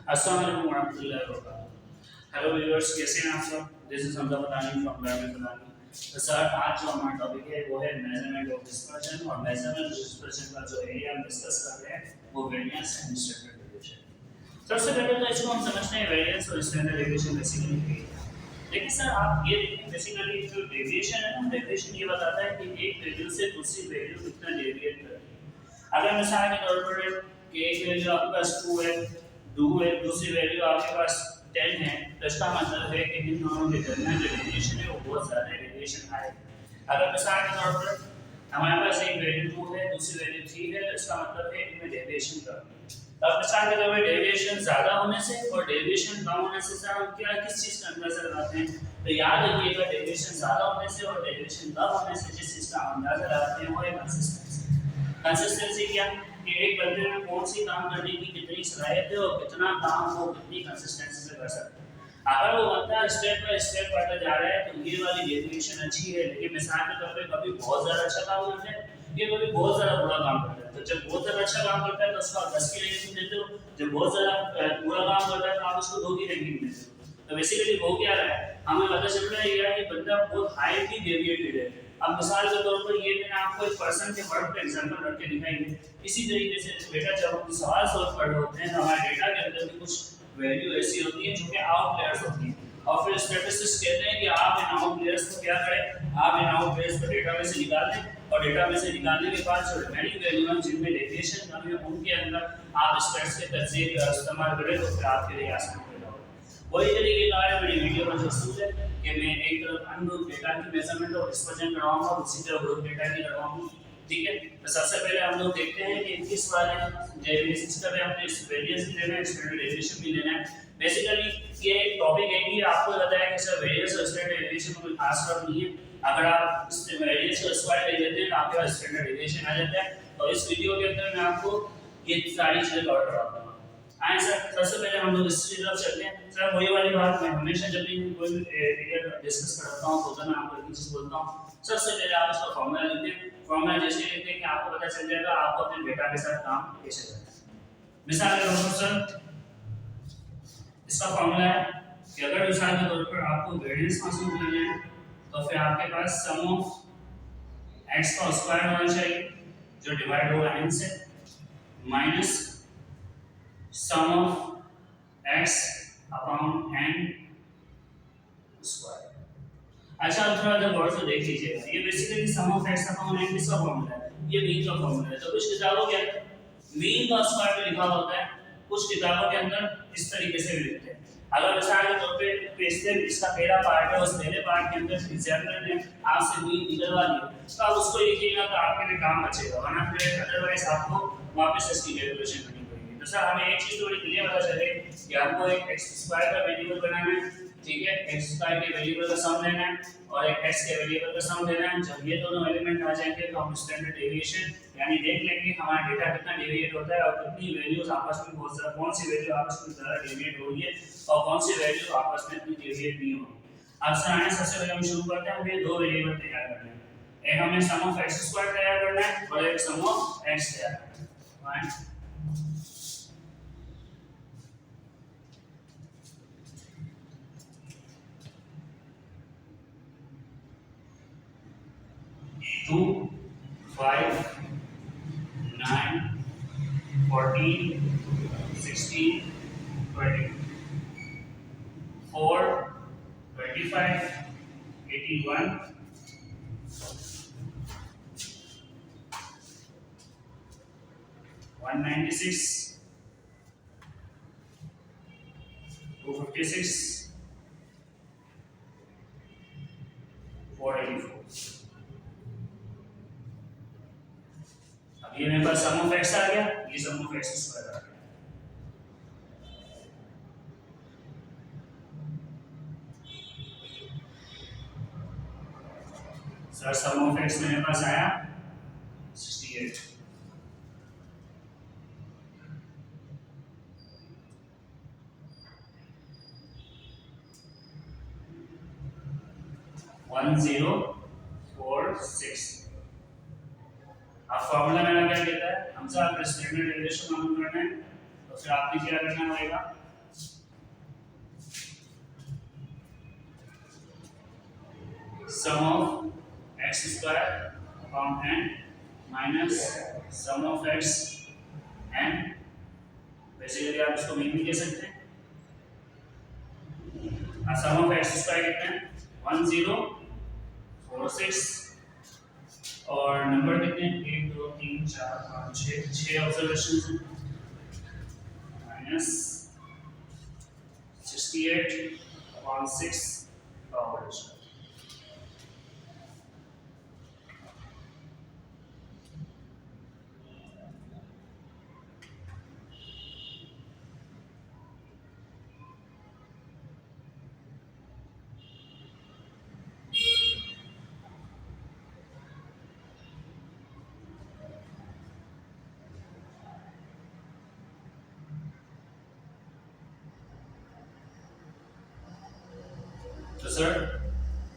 अस्सलाम वालेकुम warahmatullahi wabarakatuh। Hello viewers, कैसे हैं आप सब? This is Hamza Fatani from learn with Fatani. तो सर, आज जो हमारा टॉपिक है वो है मेजरमेंट ऑफ डिस्पर्शन, और मेजरमेंट ऑफ डिस्पर्शन का जो एरिया हम डिस्कस कर रहे हैं वो वेरिएंस एंड स्टैंडर्ड डेविएशन। सबसे पहले तो इसको हम समझते हैं वेरिएंस और स्टैंडर्ड डेविएशन बेसिकली क्या है। लेकिन सर आप ये देखिए, बेसिकली जो डेविएशन है ना, डेविएशन ये बताता है कि एक वैल्यू से दूसरी वैल्यू कितना डेविएट कर रही है। अगर मिसाल के तौर पर कि एक वैल्यू आपके पास 2 है, 2 है, दूसरी वैल्यू आपके पास 10 है, तो इसका मतलब है कि इन दोनों के दरमियान जो डेविएशन है वो बहुत ज़्यादा डेविएशन आएगा। अगर मिसाल के तौर पर हमारे पास एक वैल्यू 2 है, दूसरी वैल्यू 3 है, तो इसका मतलब है इनमें डेविएशन कम है। अब मिसाल के तौर पर डेविएशन ज़्यादा होने से और डेविएशन कम होने से सर हम क्या किस चीज़ का अंदाज़ा लगाते हैं? तो याद रखिएगा, डेविएशन ज़्यादा होने से और डेविएशन कम होने से जिस चीज़ का अंदाज़ा लगाते हैं वो है कंसिस्टेंसी। कंसिस्टेंसी क्या कि एक बंदे में कौन सी काम करने की कितनी सलाहियत है और कितना काम वो कितनी कंसिस्टेंसी से कर सकता है। अगर वो बंदा स्टेप बाय स्टेप बढ़ता जा रहा है तो ये वाली डेविएशन अच्छी है, लेकिन मिसाल के तौर पे कभी बहुत ज़्यादा अच्छा काम करता है, ये कभी बहुत ज़्यादा बुरा काम करता है। तो जब बहुत ज़्यादा अच्छा काम करता है तो उसको 10 की रेटिंग देते हो, जब बहुत ज़्यादा बुरा काम करता है तो आप उसको 2 की रेटिंग देते हो। तो बेसिकली हो क्या रहा है, हमें पता चल रहा है यार कि बंदा बहुत हाईली डेविएटेड है। अब मिसाल के तौर पर ये मैंने आपको एक पर्सन के वर्ड का एग्जांपल रख के दिखाई है। इसी तरीके से बेटा जब हम सवाल सॉल्व कर रहे होते हैं तो हमारे डेटा के अंदर भी कुछ वैल्यू ऐसी होती है जो कि आउटलायर्स होती है, और फिर स्टैटिस्टिक्स कहते हैं कि आप इन आउटलायर्स को क्या करें, आप इन आउटलायर्स को डेटा में से निकाल दें, और डेटा में से निकालने के बाद जो रिमेनिंग वैल्यू हैं जिनमें डेविएशन कम है उनके अंदर आप स्टैट्स के तज्ज़िये का इस्तेमाल करें तो फिर आपके लिए आसान होगा। वही तरीके का है मेरी वीडियो का जो असूल है कि मैं एक तरफ अनग्रुप डेटा की मेजरमेंट और डिस्पर्जन करवाऊंगा और दूसरी तरफ ग्रुप डेटा की करवाऊंगा। ठीक है, तो सबसे पहले हम लोग देखते हैं कि किस वाले डेविएशन का हमने वेरिएंस भी लेना है, स्टैंडर्ड डेविएशन भी लेना है। बेसिकली ये एक टॉपिक है कि आपको पता है कि सर वेरिएंस और स्टैंडर्ड डेविएशन में कोई खास फर्क नहीं है। अगर आप इस वेरिएंस को स्क्वायर ले लेते हैं तो आपके पास स्टैंडर्ड डेविएशन आ जाता है। और इस वीडियो के अंदर मैं आपको ये सारी चीजें कवर कराऊंगा। आए सर, सबसे पहले हम लोग इस तरफ चलते हैं। सर वही वाली बात मैं हमेशा जब भी कोई एरिया डिस्कस करता हूं तो मैं आपको एक चीज बोलता हूं, सबसे पहले आप इसका फॉर्मूला लिखते हैं। फॉर्मूला जैसे लिखते हैं कि आपको पता चल जाएगा आपको अपने डेटा के साथ काम कैसे करना है। मिसाल के तौर पर सर इसका फॉर्मूला है कि अगर मिसाल के तौर पर आपको वेरिएंस मासूम करना है तो फिर आपके पास सम ऑफ x का स्क्वायर होना चाहिए जो डिवाइड होगा n से, minus sum of x upon n square. अच्छा, अब थोड़ा जब गौर से देख लीजिएगा, ये basically sum of x upon n किसका फॉर्मूला है? ये मीन का फॉर्मूला है। तो कुछ किताबों के अंदर मीन का स्क्वायर पे लिखा होता है, कुछ किताबों के अंदर इस तरीके से भी लिखते हैं। अगर मिसाल के तौर पे पेज इसका पहला पार्ट है, उस पहले पार्ट के अंदर एग्जामिनर ने आपसे मीन निकलवा लिया तो आप उसको लिखिएगा तो आपके लिए काम बचेगा, वरना फिर अदरवाइज आपको वापस इसकी कैलकुलेशन करनी पड़ेगी। तो सर हमें एक चीज थोड़ी क्लियर पता चले कि हमको एक x स्क्वायर का वेरिएबल बनाना है, ठीक है, x स्क्वायर के वेरिएबल का सम लेना है और एक x के वेरिएबल का सम लेना है। जब ये दोनों एलिमेंट आ जाएंगे तो हम स्टैंडर्ड डेविएशन यानी देख लेंगे हमारा डेटा कितना डेविएट होता है और कितनी वैल्यूज आपस में बहुत ज्यादा, कौन सी वैल्यू आपस में ज्यादा डेविएट हो रही है और कौन सी वैल्यू आपस में इतनी डेविएट नहीं हो रही। अब सर आने सबसे पहले हम शुरू करते हैं, हमें दो वेरिएबल तैयार करने हैं। एक हमें सम ऑफ x स्क्वायर तैयार करना है और एक सम ऑफ x तैयार करना है। 2 5 9 14 16 20 4 25 81 196 256 484। ये मेरे पास सम ऑफ x आ गया, ये सम ऑफ x स्क्वायर आ गया। सर सम ऑफ x मेरे पास आया 68। अब फॉर्मूला मेरा क्या कहता है, हमसे अगर स्टैंडर्ड डेविएशन मालूम करना है तो फिर आपने क्या करना होगा, sum of x square upon n minus sum of x n, basically आप इसको मीन भी कह सकते हैं। सम ऑफ एक्स स्क्वायर कितना है 1046 और नंबर कितने हैं 1 2 3 4 5 6 ऑब्जर्वेशंस हैं माइनस 68/6 पावर। तो सर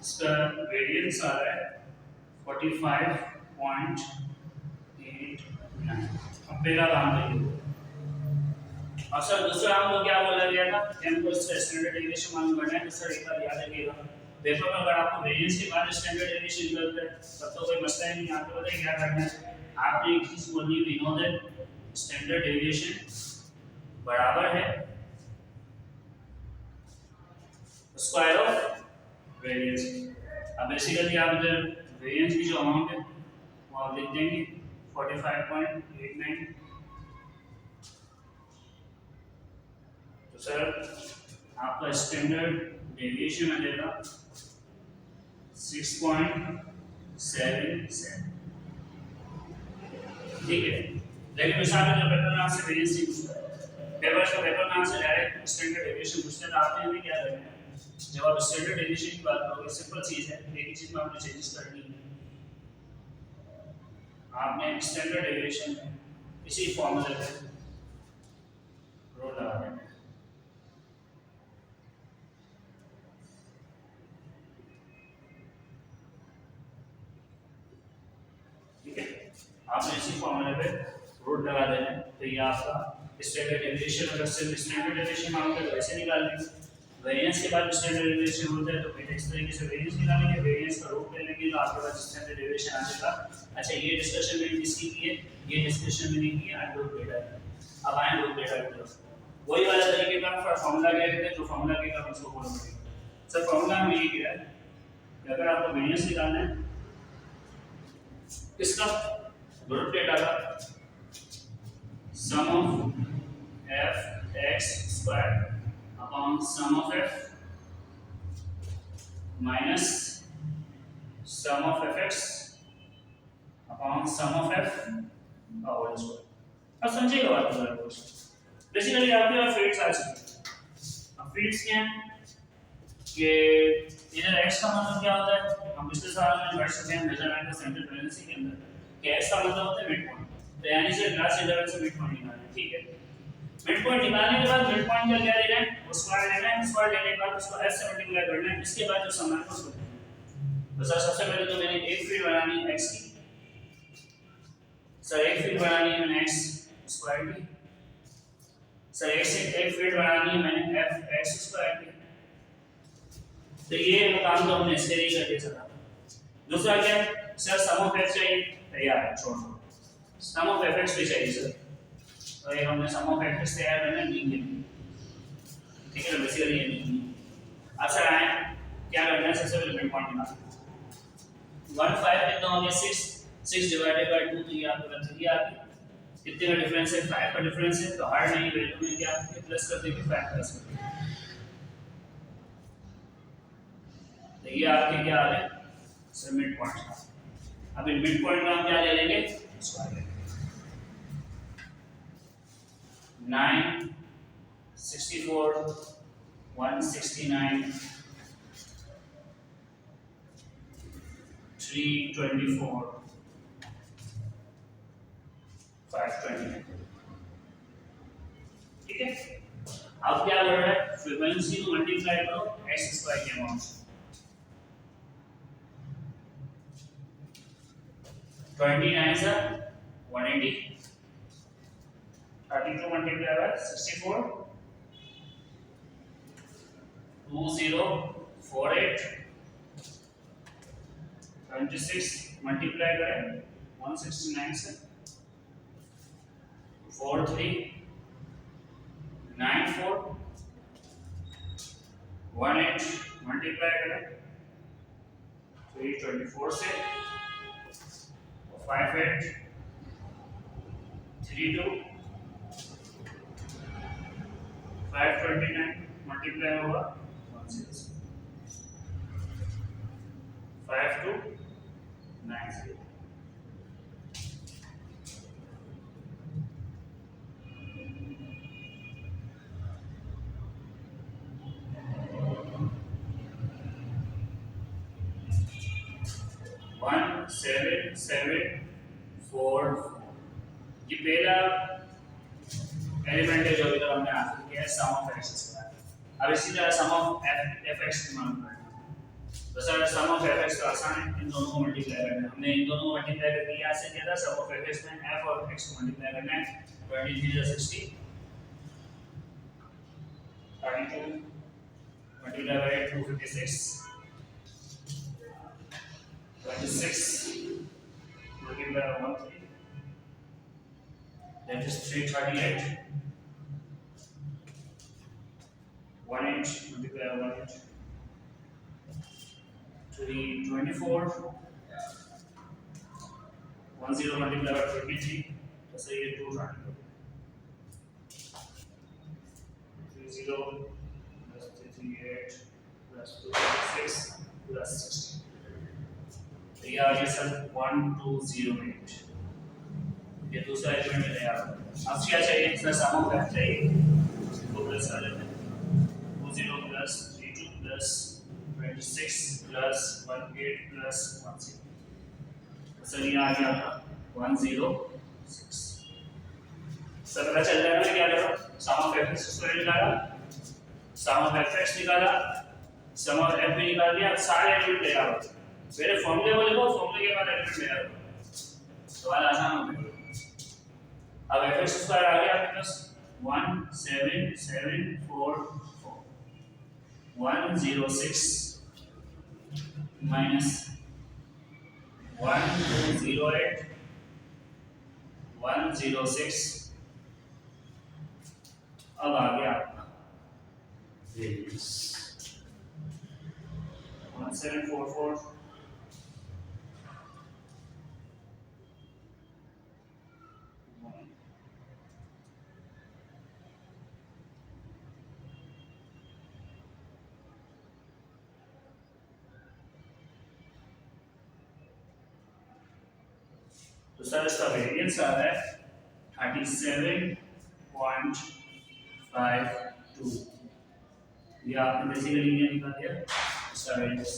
इसका वेरिएंस आ रहा है 45.89। अब पहला काम करिए। और सर दूसरा हमको क्या बोला गया था कि हमको इसका स्टैंडर्ड डेविएशन मालूम करना है। तो सर एक बार याद रखिएगा पेपर में अगर आपको वेरिएंस के बाद स्टैंडर्ड डेविएशन निकलता है तब तो कोई मसला ही नहीं। आपको पता है क्या करना है, आपने एक चीज बोलनी है नो दैट स्टैंडर्ड डेविएशन बराबर है स्क्वायर ऑफ वेरिएंस। अब बेसिकली आप इधर वेरिएंस की जो अमाउंट है वो आप लिख देंगे 45.89। तो सर आपका स्टैंडर्ड डेविएशन आ जाएगा 6.77। ठीक है, लेकिन मिसाल में जो पेपर में आपसे वेरिएंस नहीं पूछता है, पेपर में आपसे डायरेक्ट स्टैंडर्ड डेविएशन पूछते हैं, तो आपने हमें क्या करना है जब आप स्टैंडर्ड डेविएशन की बात करोगे सिंपल चीज है, एक ही चीज में आपने चेंजेस करनी है। आपने स्टैंडर्ड डेविएशन इसी फॉर्मूले पे रो लगा देना है। ठीक है, आपने इसी फॉर्मूले पे रूट लगा देना है। तो ये आपका स्टैंडर्ड डेविएशन, अगर सिर्फ स्टैंडर्ड डेविएशन मांगते तो ऐसे निकाल लेंगे। वेरिएंस के बाद स्टैंडर्ड डेविएशन होता है तो फिर इस तरीके से वेरिएंस निकालेंगे, वेरिएंस का रूट ले लेंगे तो आपके पास स्टैंडर्ड डेविएशन आ जाएगा। अच्छा, ये डिस्कशन मैंने किसकी की है, ये डिस्कशन मैंने की है ग्रुप डेटा। अब आए ग्रुप डेटा की तरफ। वही वाला तरीके का फॉर्मूला क्या कहते हैं, जो फॉर्मूला के का उसको फॉलो करेंगे। सर फॉर्मूला में ये क्या है कि अगर आपको वेरिएंस निकालना है किसका, ग्रुप डेटा का, sum of f x square upon sum of f minus sum of fx upon sum of f whole square। अब समझिएगा बात को। बेसिकली आपके पास फील्ड्स आ चुके हैं। अब फील्ड्स क्या हैं कि इधर x का मतलब क्या होता है, हम पिछले साल में पढ़ चुके हैं मेजरमेंट ऑफ सेंटर फ्रीक्वेंसी के अंदर कि x का मतलब होता है मिड पॉइंट। तो यानी से ग्रास लेवल से मिड पॉइंट निकालना है। ठीक है, मिड पॉइंट निकालने के बाद मिड पॉइंट का क्या लेना है, वो स्क्वायर लेना है। स्क्वायर लेने के बाद उसको f से मल्टीप्लाई करना है। इसके बाद जो समान है उसको तो सर सबसे पहले तो मैंने एक फील्ड बनानी है x की। सर एक फील्ड बनानी है मैंने x स्क्वायर की। सर एक फील्ड बनानी है मैंने f x स्क्वायर की। तो ये काम तो हमने इसके लिए कर दिया सर। दूसरा क्या है सर, सम ऑफ f चाहिए, तैयार है, छोड़ दो। सम ऑफ fx भी चाहिए सर, तो ये हमने सम ऑफ fx तैयार करना है, लिखेंगे। ठीक है, बेसिकली ये लिखेंगे। अब सर आए क्या करना है, सबसे पहले मिड पॉइंट निकालना है। 15 कितना हो गया 6 डिवाइडेड बाय 2, तो ये आपका 3 आ गया। कितने का डिफरेंस है, 5 का डिफरेंस है। तो हर नई वैल्यू में क्या प्लस कर देंगे, 5 प्लस कर देंगे। तो ये आपके क्या आ रहा है सर, मिड पॉइंट। अब इन मिड पॉइंट का हम क्या ले लेंगे, स्क्वायर लेंगे। 9 64 169 324 529। ठीक है, अब क्या कर रहा है, फ्रीक्वेंसी को मल्टीप्लाई करो x स्क्वायर के अमाउंट से। 29 से 180, 32 मल्टीप्लाई बाय 64 2048 26 मल्टीप्लाई करें 169 से 4394 18 मल्टीप्लाई करें 324 से 5832 529 मल्टीप्लाई होगा 10 से 5290 1774 ये पहला एलिमेंट है जो अभी तक हमने हासिल किया है सम ऑफ एक्स स्क्वायर। अब इसी तरह सम ऑफ एफ एक्स की मान करना है। तो sir sum of f x तो आसान है, इन दोनों को मल्टीप्लाई करना है। हमने इन दोनों को मल्टीप्लाई करके यहाँ से किया था सम ऑफ एफ एक्स में एफ और एक्स को मल्टीप्लाई करना है 23 60 32 multiply by 256 26 multiplied by 13 that is 338 18 multiplied by 18 324 10 multiplied by 23 तो सही है 230 30 plus 338 plus 256 plus 60 ये आ गया सर 1208 ये दूसरा एलिमेंट है यार। अब क्या चाहिए सर सम ऑफ एफ चाहिए तो प्लस कर लेते हैं 20 plus 32 plus 26 plus 18 plus 10 sir ये आ गया आपका 106 सर पता चल जाएगा क्या करो सम ऑफ एफ स्क्वायर निकाला सम ऑफ एफ एक्स निकाला सम ऑफ एफ भी निकाल दिया। अब सारे एलिमेंट ले आओ मेरे फॉर्मूले को लिखो फॉर्मूले के बाद एलिमेंट ले आओ सवाल आसान हो गया। अब f(x) स्क्वायर आ गया आपके पास 17744 106 minus 1208 106 अब आ गया आपका वेरिएंस 1744 तो सर इसका वेरिएंस आ रहा है 37.52 ये आपने बेसिकली ये निकाल दिया इसका वेरिएंस।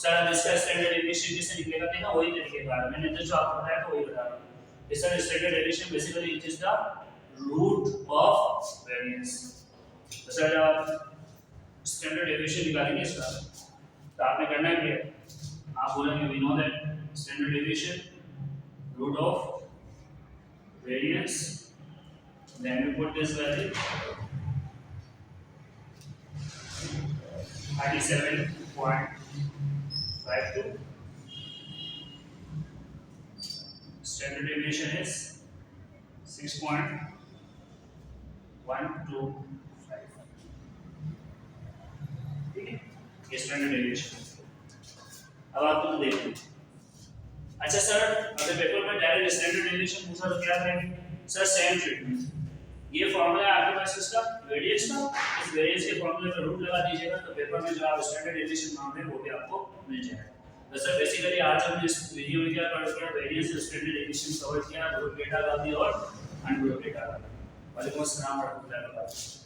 सर इसका स्टैंडर्ड डेविएशन कैसे निकलेगा देखा वही तरीके का मैंने जो आपको बताया था वही बता रहा हूं। इस sir standard deviation basically it is the root of variance. तो सर आप स्टैंडर्ड डेविएशन निकालेंगे इसका तो आपने करना क्या है आप बोलेंगे we know that standard deviation root of variance then we put this value 37.52 standard deviation is 6.125 ठीक है ये स्टैंडर्ड डेविएशन। अब आप तो देखो अच्छा सर अगर पेपर में डायरेक्ट स्टैंडर्ड डेविएशन पूछा तो क्या करेंगे सर सेम ट्रीटमेंट ये फार्मूला है आपके पास इसका वेरिएंस का इस वेरिएंस के फार्मूले का रूट लगा दीजिएगा तो पेपर में जो आप स्टैंडर्ड डेविएशन मांग रहे हैं वो भी आपको मिल जाएगा। तो सर बेसिकली आज हमने इस वीडियो में क्या कवर किया वेरिएंस स्टैंडर्ड डेविएशन कवर किया ग्रुप डेटा का भी और अनग्रुप डेटा का। वालेकुम अस्सलाम व रहमतुल्लाहि व बरकातहू।